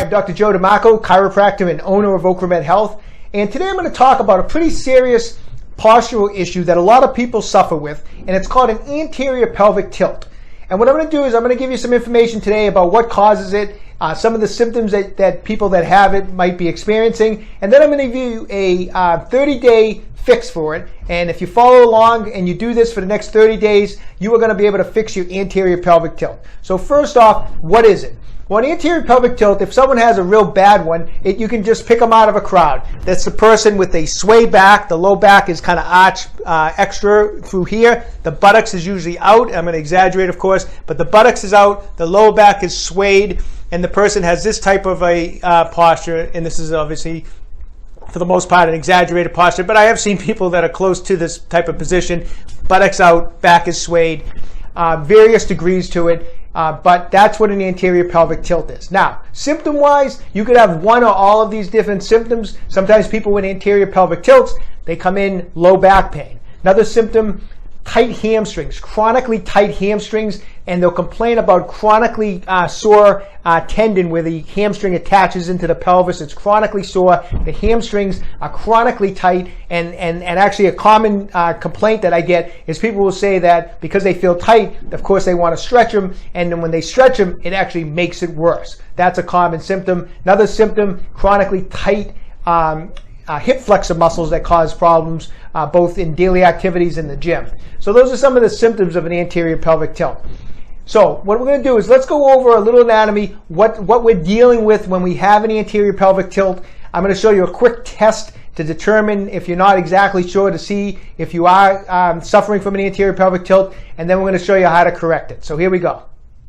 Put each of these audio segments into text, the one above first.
I'm Dr. Joe DeMarco, chiropractor and owner of OcraMed Health. And today I'm going to talk about a pretty serious postural issue that a lot of people suffer with, and it's called an anterior pelvic tilt. And what I'm going to do is I'm going to give you some information today about what causes it, some of the symptoms that people that have it might be experiencing, and then I'm going to give you a 30-day fix for it. And if you follow along and you do this for the next 30 days, you are going to be able to fix your anterior pelvic tilt. So first off, what is it? Well, an anterior pelvic tilt, if someone has a real bad one, you can just pick them out of a crowd. That's the person with a sway back. The low back is kind of arched extra through here. The buttocks is usually out. I'm going to exaggerate, of course, but the buttocks is out. The lower back is swayed, and the person has this type of a posture, and this is obviously, for the most part, an exaggerated posture, but I have seen people that are close to this type of position. Buttocks out, back is swayed, various degrees to it. But that's what an anterior pelvic tilt is. Now, symptom-wise, you could have one or all of these different symptoms. Sometimes people with anterior pelvic tilts, they come in low back pain. Another symptom, tight hamstrings, chronically tight hamstrings, and they'll complain about chronically sore tendon where the hamstring attaches into the pelvis. It's chronically sore. The hamstrings are chronically tight, and actually a common complaint that I get is people will say that because they feel tight, of course they want to stretch them, and then when they stretch them, it actually makes it worse. That's a common symptom. Another symptom, chronically tight hip flexor muscles that cause problems both in daily activities in the gym. So those are some of the symptoms of an anterior pelvic tilt. So what we're going to do is let's go over a little anatomy, what we're dealing with when we have an anterior pelvic tilt. I'm going to show you a quick test to determine if you're not exactly sure, to see if you are suffering from an anterior pelvic tilt, and then we're going to show you how to correct it. So here we go.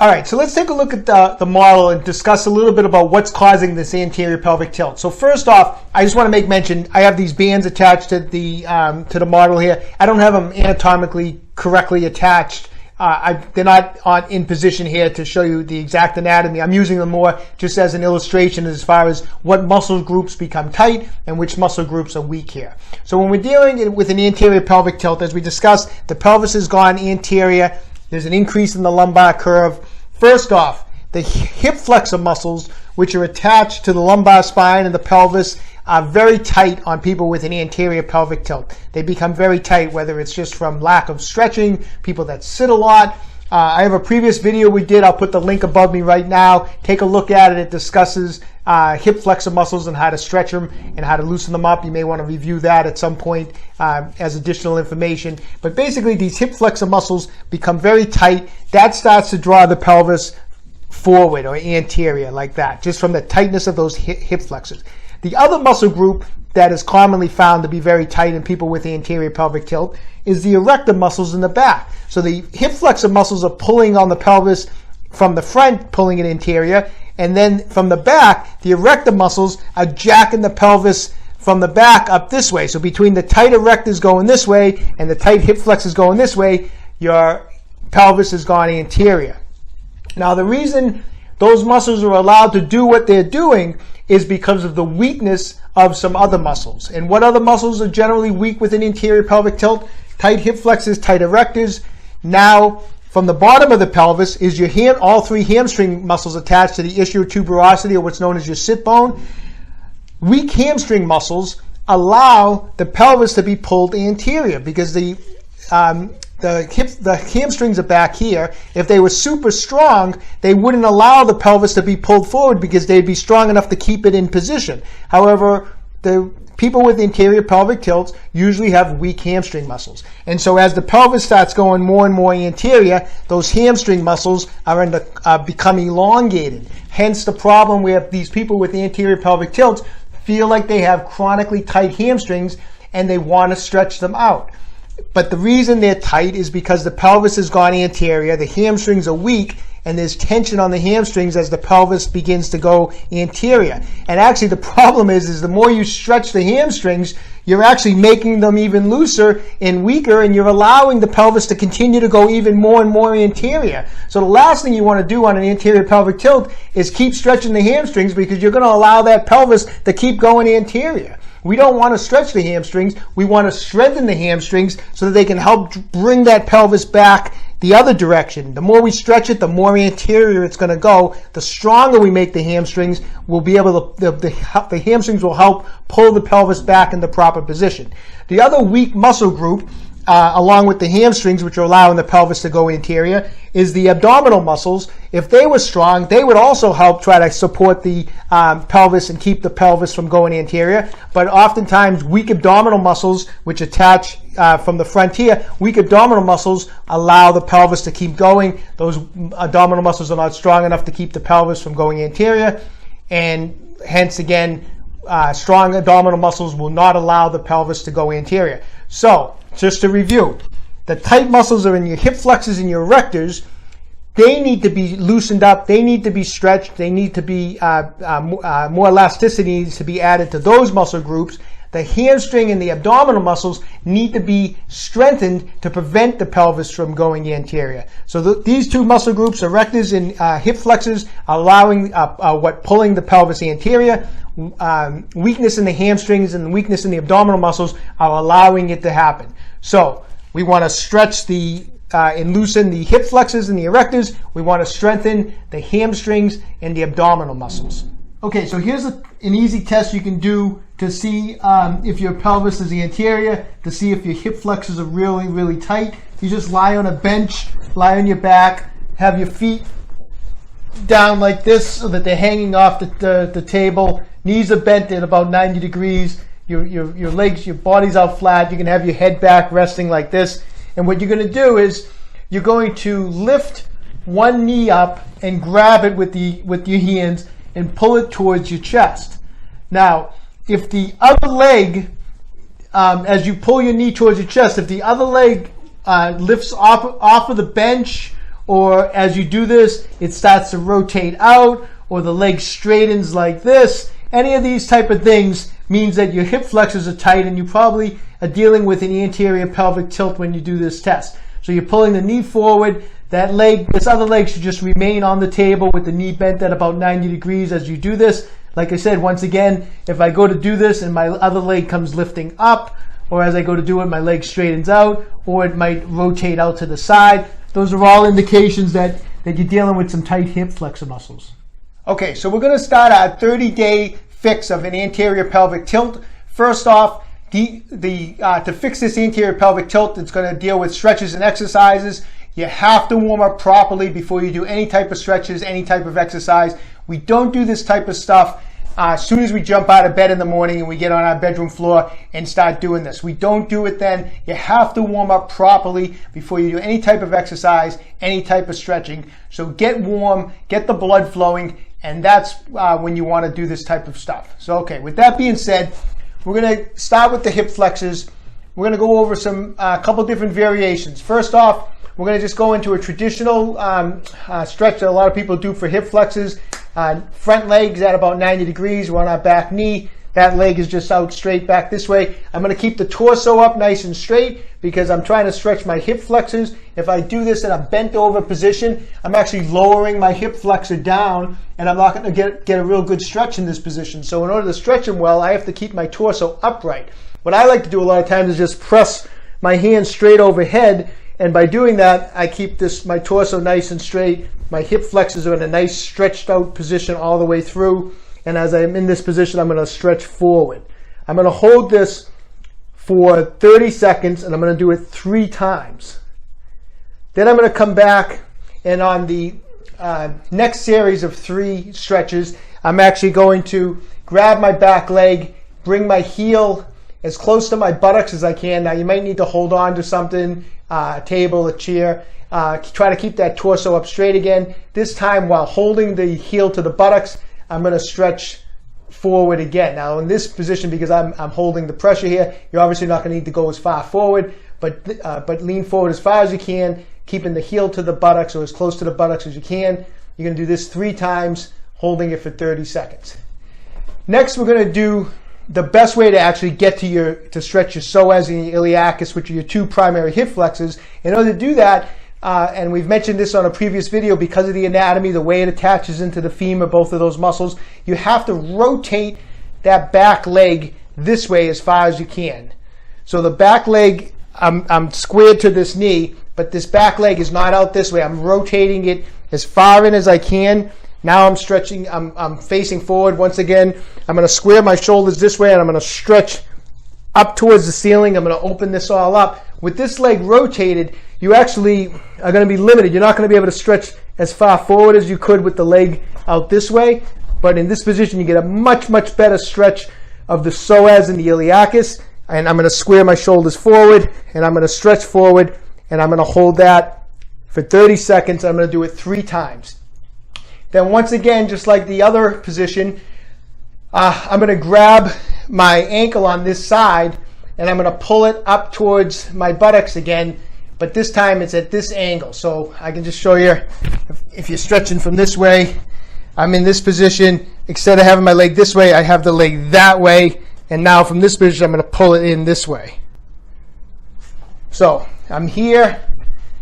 All right, so let's take a look at the model and discuss a little bit about what's causing this anterior pelvic tilt. So first off, I just want to make mention, I have these bands attached to the model here. I don't have them anatomically correctly attached. They're not in position here to show you the exact anatomy. I'm using them more just as an illustration as far as what muscle groups become tight and which muscle groups are weak here. So when we're dealing with an anterior pelvic tilt, as we discussed, the pelvis has gone anterior. There's an increase in the lumbar curve. First off, the hip flexor muscles, which are attached to the lumbar spine and the pelvis, are very tight on people with an anterior pelvic tilt. They become very tight, whether it's just from lack of stretching, people that sit a lot. I have a previous video we did. I'll put the link above me right now. Take a look at it. It discusses hip flexor muscles and how to stretch them and how to loosen them up. You may want to review that at some point as additional information. But basically, these hip flexor muscles become very tight. That starts to draw the pelvis forward or anterior like that, just from the tightness of those hip flexors. The other muscle group that is commonly found to be very tight in people with anterior pelvic tilt is the erector muscles in the back. So the hip flexor muscles are pulling on the pelvis from the front, pulling it anterior, and then from the back, the erector muscles are jacking the pelvis from the back up this way. So between the tight erectors going this way and the tight hip flexors going this way, your pelvis has gone anterior. Now the reason those muscles are allowed to do what they're doing is because of the weakness of some other muscles. And what other muscles are generally weak with an anterior pelvic tilt? Tight hip flexors, tight erectors. Now, from the bottom of the pelvis is your all three hamstring muscles attached to the ischial tuberosity, or what's known as your sit bone. Weak hamstring muscles allow the pelvis to be pulled anterior because the hamstrings are back here. If they were super strong, they wouldn't allow the pelvis to be pulled forward because they'd be strong enough to keep it in position. However, the people with anterior pelvic tilts usually have weak hamstring muscles. And so as the pelvis starts going more and more anterior, those hamstring muscles are become elongated. Hence the problem where these people with anterior pelvic tilts feel like they have chronically tight hamstrings and they want to stretch them out. But the reason they're tight is because the pelvis has gone anterior, the hamstrings are weak, and there's tension on the hamstrings as the pelvis begins to go anterior. And actually the problem is the more you stretch the hamstrings, you're actually making them even looser and weaker, and you're allowing the pelvis to continue to go even more and more anterior. So the last thing you want to do on an anterior pelvic tilt is keep stretching the hamstrings, because you're going to allow that pelvis to keep going anterior. We don't want to stretch the hamstrings. We want to strengthen the hamstrings so that they can help bring that pelvis back the other direction. The more we stretch it, the more anterior it's going to go. The stronger we make the hamstrings, we'll be able to, the hamstrings will help pull the pelvis back in the proper position. The other weak muscle group, along with the hamstrings, which are allowing the pelvis to go anterior, is the abdominal muscles. If they were strong, they would also help try to support the pelvis and keep the pelvis from going anterior. But oftentimes, weak abdominal muscles, which attach from the front here, weak abdominal muscles allow the pelvis to keep going. Those abdominal muscles are not strong enough to keep the pelvis from going anterior, and hence again, strong abdominal muscles will not allow the pelvis to go anterior. So, just to review, the tight muscles are in your hip flexors and your erectors. They need to be loosened up. They need to be stretched. They need to be, more elasticity needs to be added to those muscle groups. The hamstring and the abdominal muscles need to be strengthened to prevent the pelvis from going anterior. So these two muscle groups, erectors and hip flexors, are allowing pulling the pelvis anterior. Weakness in the hamstrings and weakness in the abdominal muscles are allowing it to happen. So we want to stretch and loosen the hip flexors and the erectors. We want to strengthen the hamstrings and the abdominal muscles. Okay, so here's an easy test you can do to see if your pelvis is anterior, to see if your hip flexors are really, really tight. You just lie on a bench, lie on your back, have your feet down like this so that they're hanging off the table. Knees are bent at about 90 degrees. Your legs, your body's out flat. You can have your head back resting like this. And what you're going to do is you're going to lift one knee up and grab it with your hands and pull it towards your chest. Now, if the other leg, as you pull your knee towards your chest, if the other leg lifts off of the bench, or as you do this, it starts to rotate out, or the leg straightens like this, any of these type of things means that your hip flexors are tight and you probably are dealing with an anterior pelvic tilt when you do this test. So you're pulling the knee forward. This other leg should just remain on the table with the knee bent at about 90 degrees as you do this. Like I said, once again, if I go to do this and my other leg comes lifting up, or as I go to do it, my leg straightens out, or it might rotate out to the side, those are all indications that you're dealing with some tight hip flexor muscles. Okay, so we're going to start our 30-day fix of an anterior pelvic tilt. First off, to fix this anterior pelvic tilt, it's going to deal with stretches and exercises. You have to warm up properly before you do any type of stretches, any type of exercise. We don't do this type of stuff as soon as we jump out of bed in the morning and we get on our bedroom floor and start doing this. We don't do it then. You have to warm up properly before you do any type of exercise, any type of stretching. So get warm, get the blood flowing, and that's when you want to do this type of stuff. So, okay, with that being said, we're going to start with the hip flexors. We're going to go over a couple different variations. First off, we're going to just go into a traditional stretch that a lot of people do for hip flexors. Front legs at about 90 degrees. We're on our back knee. That leg is just out straight back this way. I'm going to keep the torso up nice and straight because I'm trying to stretch my hip flexors. If I do this in a bent over position, I'm actually lowering my hip flexor down, and I'm not going to get a real good stretch in this position. So in order to stretch them well, I have to keep my torso upright. What I like to do a lot of times is just press my hands straight overhead, and by doing that, I keep my torso nice and straight. My hip flexors are in a nice stretched out position all the way through. And as I'm in this position, I'm going to stretch forward. I'm going to hold this for 30 seconds, and I'm going to do it 3 times. Then I'm going to come back, and on the next series of 3 stretches, I'm actually going to grab my back leg, bring my heel as close to my buttocks as I can. Now, you might need to hold on to something, a table, a chair. Try to keep that torso up straight again. This time, while holding the heel to the buttocks, I'm going to stretch forward again. Now, in this position, because I'm holding the pressure here, you're obviously not going to need to go as far forward, but lean forward as far as you can, keeping the heel to the buttocks or as close to the buttocks as you can. You're going to do this 3 times, holding it for 30 seconds. Next, we're going to do the best way to actually get to stretch your psoas and your iliacus, which are your 2 primary hip flexors. In order to do that, and we've mentioned this on a previous video, because of the anatomy, the way it attaches into the femur, both of those muscles, you have to rotate that back leg this way as far as you can. So the back leg, I'm squared to this knee. but this back leg is not out this way. I'm rotating it as far in as I can. Now I'm stretching, I'm facing forward. Once again, I'm going to square my shoulders this way, and I'm going to stretch up towards the ceiling. I'm going to open this all up. With this leg rotated, you actually are going to be limited. You're not going to be able to stretch as far forward as you could with the leg out this way. But in this position, you get a much, much better stretch of the psoas and the iliacus. And I'm going to square my shoulders forward, and I'm going to stretch forward, and I'm going to hold that for 30 seconds. I'm going to do it 3 times. Then once again, just like the other position, I'm going to grab my ankle on this side, and I'm going to pull it up towards my buttocks again, but this time it's at this angle. So I can just show you, if you're stretching from this way, I'm in this position. Instead of having my leg this way, I have the leg that way, and now from this position, I'm going to pull it in this way. So I'm here,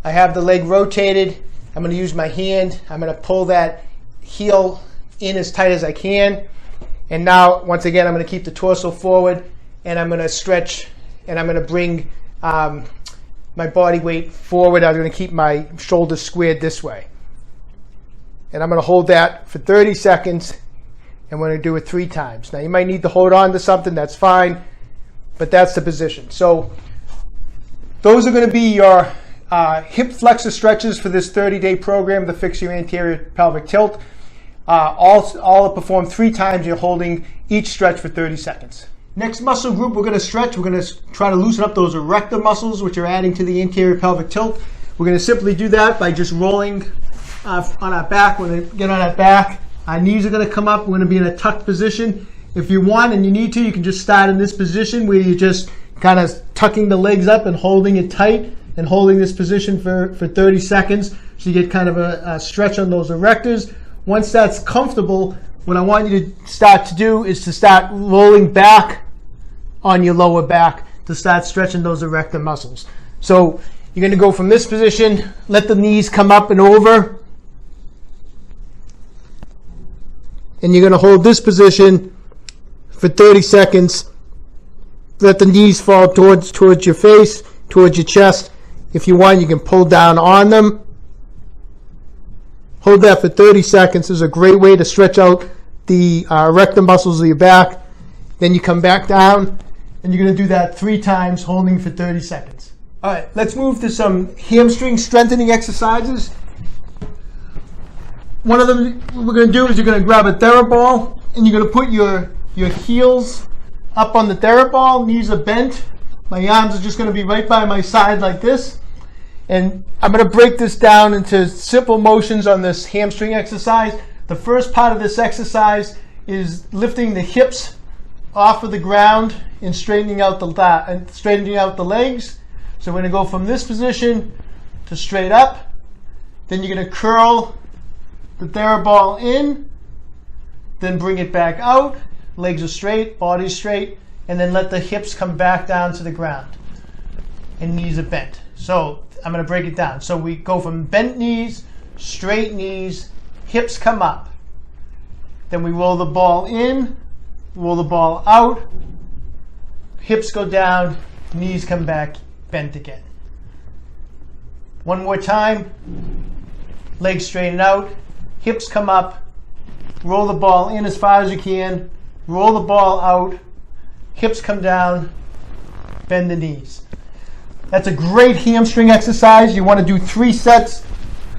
I have the leg rotated, I'm going to use my hand, I'm going to pull that heel in as tight as I can. And now, once again, I'm going to keep the torso forward, and I'm going to stretch, and I'm going to bring my body weight forward. I'm going to keep my shoulders squared this way. And I'm going to hold that for 30 seconds, and we're going to do it 3 times. Now, you might need to hold on to something, that's fine, but that's the position. So those are going to be your hip flexor stretches for this 30-day program to fix your anterior pelvic tilt. All performed 3 times. You're holding each stretch for 30 seconds. Next muscle group we're going to stretch, we're going to try to loosen up those erector muscles, which are adding to the anterior pelvic tilt. We're going to simply do that by just rolling on our back. We're going to get on our back. Our knees are going to come up. We're going to be in a tucked position. If you want and you need to, you can just start in this position where you're just kind of tucking the legs up and holding it tight and holding this position for 30 seconds. So you get kind of a stretch on those erectors. Once that's comfortable, what I want you to start to do is to start rolling back on your lower back to start stretching those erector muscles. So you're going to go from this position, let the knees come up and over, and you're going to hold this position for 30 seconds. Let the knees fall towards your face, towards your chest. If you want, you can pull down on them. Hold that for 30 seconds. This is a great way to stretch out the erector muscles of your back. Then you come back down, and you're going to do that 3 times, holding for 30 seconds. All right, let's move to some hamstring strengthening exercises. One of them we're going to do is you're going to grab a TheraBall, and you're going to put your heels up on the TheraBall. Knees are bent. My arms are just going to be right by my side like this. And I'm going to break this down into simple motions on this hamstring exercise. The first part of this exercise is lifting the hips off of the ground and straightening out the legs. So we're going to go from this position to straight up. Then you're going to curl the TheraBall in, then bring it back out. Legs are straight, body's straight, and then let the hips come back down to the ground. And knees are bent. So I'm going to break it down. So we go from bent knees, straight knees, hips come up. Then we roll the ball in, roll the ball out, hips go down, knees come back, bent again. One more time. Legs straighten out, hips come up, roll the ball in as far as you can, roll the ball out, hips come down, bend the knees. That's a great hamstring exercise. You want to do 3 sets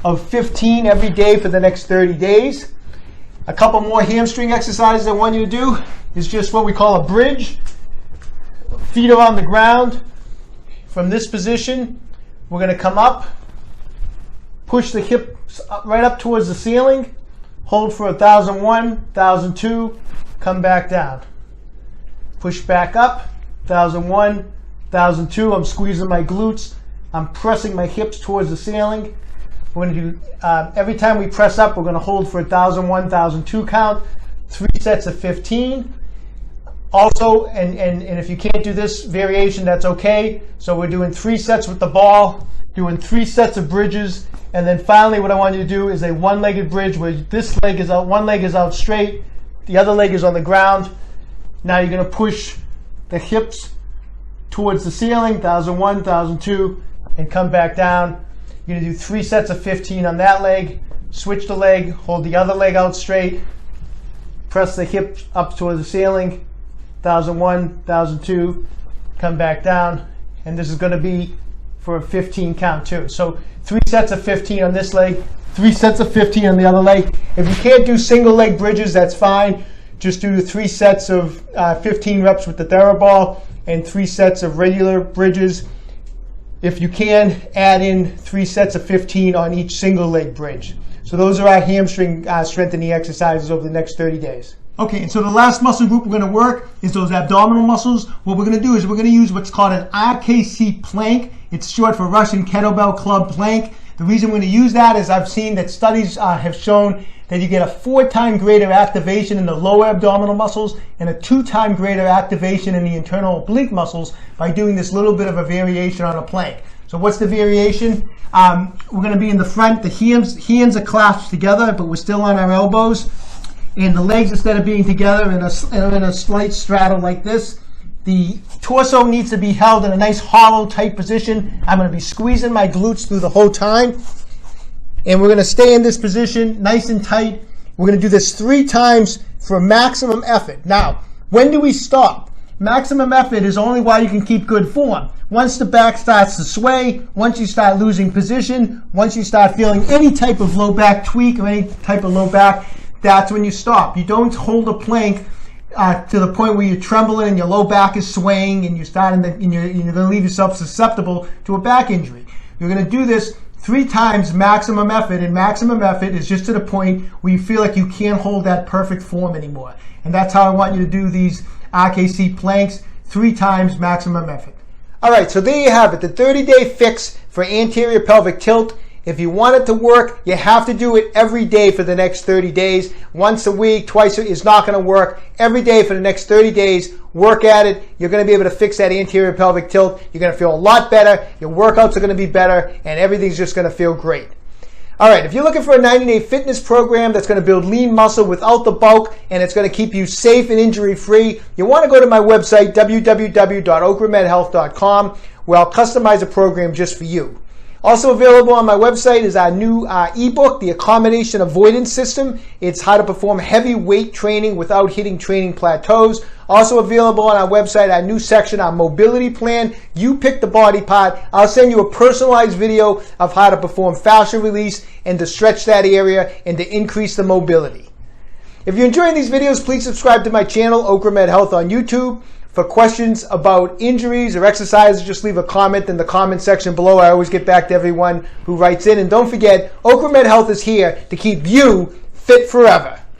of 15 every day for the next 30 days. A couple more hamstring exercises I want you to do is just what we call a bridge. Feet are on the ground. From this position, we're going to come up, push the hips right up towards the ceiling, hold for 1,001, 1,002, come back down. Push back up, 1,001, 1,002, I'm squeezing my glutes. I'm pressing my hips towards the ceiling. We're going to do, every time we press up, we're going to hold for 1,001, 1,002 count, 3 sets of 15. Also, and if you can't do this variation, that's okay. So we're doing 3 sets with the ball, doing 3 sets of bridges, and then finally what I want you to do is a one-legged bridge where this leg is out, one leg is out straight, the other leg is on the ground. Now you're going to push the hips towards the ceiling, 1,001, 1,002, and come back down. You're going to do 3 sets of 15 on that leg. Switch the leg, hold the other leg out straight. Press the hip up towards the ceiling. 1001, 1002, come back down. And this is going to be for a 15 count too. So 3 sets of 15 on this leg, 3 sets of 15 on the other leg. If you can't do single leg bridges, that's fine. Just do the 3 sets of 15 reps with the TheraBall and 3 sets of regular bridges. If you can, add in 3 sets of 15 on each single leg bridge. So those are our hamstring strengthening exercises over the next 30 days. Okay, and so the last muscle group we're going to work is those abdominal muscles. What we're going to do is we're going to use what's called an RKC plank. It's short for Russian Kettlebell Club Plank. The reason we're going to use that is I've seen that studies have shown that you get a 4-time greater activation in the lower abdominal muscles and a 2-time greater activation in the internal oblique muscles by doing this little bit of a variation on a plank. So what's the variation? We're going to be in the front. The hands are clasped together, but we're still on our elbows. And the legs, instead of being together, are in a slight straddle like this. The torso needs to be held in a nice hollow, tight position. I'm going to be squeezing my glutes through the whole time. And we're going to stay in this position, nice and tight. We're going to do this 3 times for maximum effort. Now, when do we stop? Maximum effort is only while you can keep good form. Once the back starts to sway, once you start losing position, once you start feeling any type of low back tweak or any type of low back, that's when you stop. You don't hold a plank to the point where you're trembling and your low back is swaying and you're going to leave yourself susceptible to a back injury. You're going to do this 3 times maximum effort, and maximum effort is just to the point where you feel like you can't hold that perfect form anymore. And that's how I want you to do these RKC planks, 3 times maximum effort. All right, so there you have it, the 30-day fix for anterior pelvic tilt. If you want it to work, you have to do it every day for the next 30 days. Once a week, twice a week is not going to work. Every day for the next 30 days, work at it. You're going to be able to fix that anterior pelvic tilt. You're going to feel a lot better. Your workouts are going to be better, and everything's just going to feel great. All right, if you're looking for a 90-day fitness program that's going to build lean muscle without the bulk and it's going to keep you safe and injury-free, you want to go to my website, www.OcraMedHealth.com, where I'll customize a program just for you. Also available on my website is our new ebook, The Accommodation Avoidance System. It's how to perform heavy weight training without hitting training plateaus. Also available on our website, our new section, our mobility plan. You pick the body part. I'll send you a personalized video of how to perform fascia release and to stretch that area and to increase the mobility. If you're enjoying these videos, please subscribe to my channel, OcraMed Health on YouTube. For questions about injuries or exercises, just leave a comment in the comment section below. I always get back to everyone who writes in. And don't forget, OcraMed Health is here to keep you fit forever.